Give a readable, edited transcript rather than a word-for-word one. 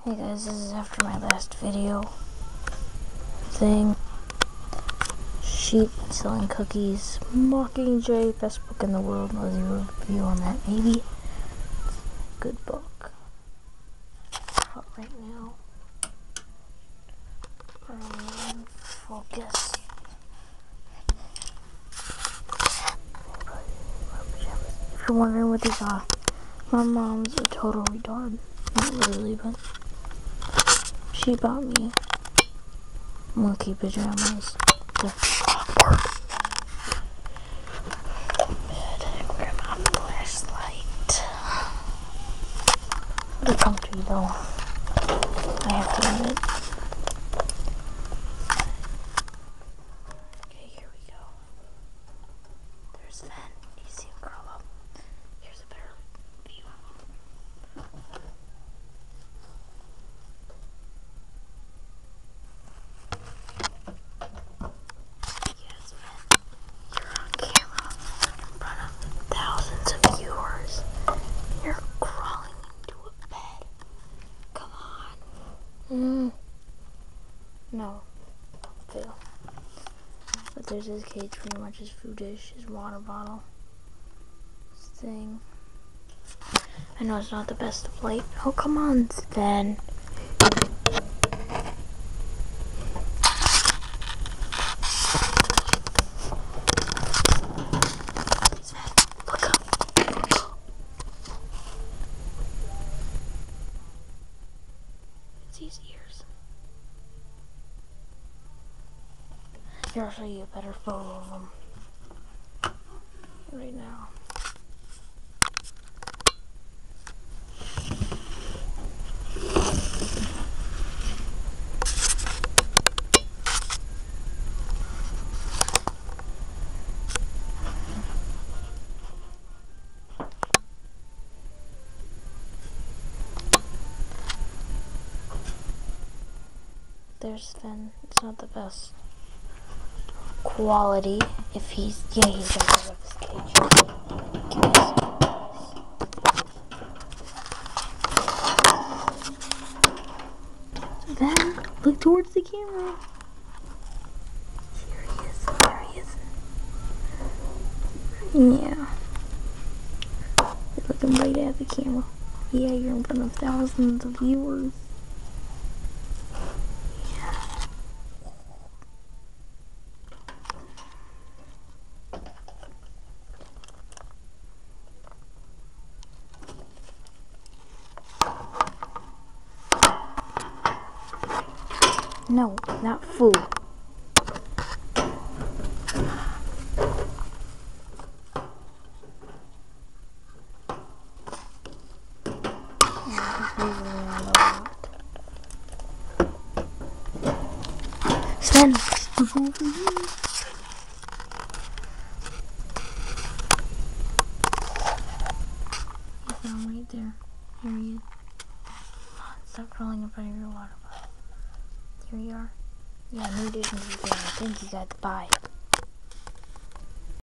Hey guys, this is after my last video thing. Sheep selling cookies. Mockingjay, best book in the world. I'll do a review on that maybe. Good book. But right now, focus. If you're wondering what these are, my mom's a total retard. Not literally, but she bought me monkey pajamas. They're awkward. Grab my flashlight. They're comfy though, I have to admit. Okay, here we go. There's Sven. You see him curl up. Here's a better view of him. Yes, Sven. You're on camera in front of thousands of viewers. You're crawling into a bed. Come on. No. Fail. But there's his cage, pretty much his food dish, his water bottle, his thing. I know it's not the best of light. Oh, come on, Sven. Sven, look up. It's his ears. Here, I'll show you a better photo of him. Right now. There's Sven. It's not the best quality. If he's jumped out of his cage. Sven, look towards the camera. Here he is. There he is. Yeah. You're looking right at the camera. Yeah, you're in front of thousands of viewers. No, not food. Sven, look over here. He's down right there. Here he is. Stop crawling in front of your water bottle. Here you are. Yeah, new addition to the game. I think you got the buy.